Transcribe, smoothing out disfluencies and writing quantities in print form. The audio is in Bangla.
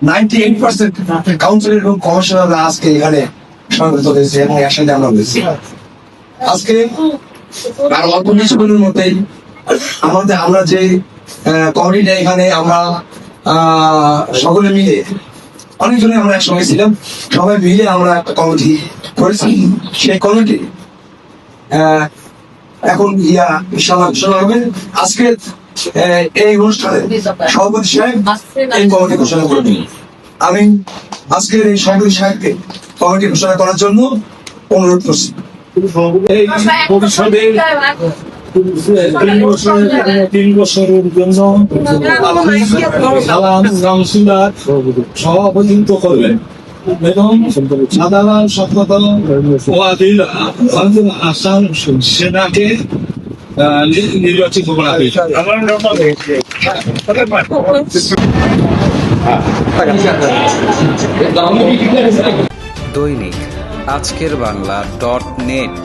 98% কাউন্সিলর এবং কমিশনাররা আজকে এখানে সংগঠিত হয়েছে এবং একসাথে আমরা হয়েছি। আজকে আর অল্প কিছুক্ষণের মধ্যেই আমরা যে কমিটিটা এখানে আমরা সকলে মিলে অনেকজনে আমরা একসঙ্গে ছিলাম, সবাই মিলে আমরা একটা কমিটি করেছি। সেই কমিটি এখন ইনশাআল্লাহ ঘোষণা হবে। আজকে এই অনুষ্ঠানে সভাপতি সাহেব এই কমিটি ঘোষণা করবেন। আমি আজকের এই সভাপতি সাহেবকে কমিটি ঘোষণা করার জন্য অনুরোধ করছি। এই পরিষদের 3 বছরের জন্য কাউন্সিলর সভাপতিত্ব করবেন এবং সাধারণ সম্পাদক ওয়াদিল হাসান সেনাকে নির্বাচিত করা হয়েছে। দৈনিক আজকের বাংলা .net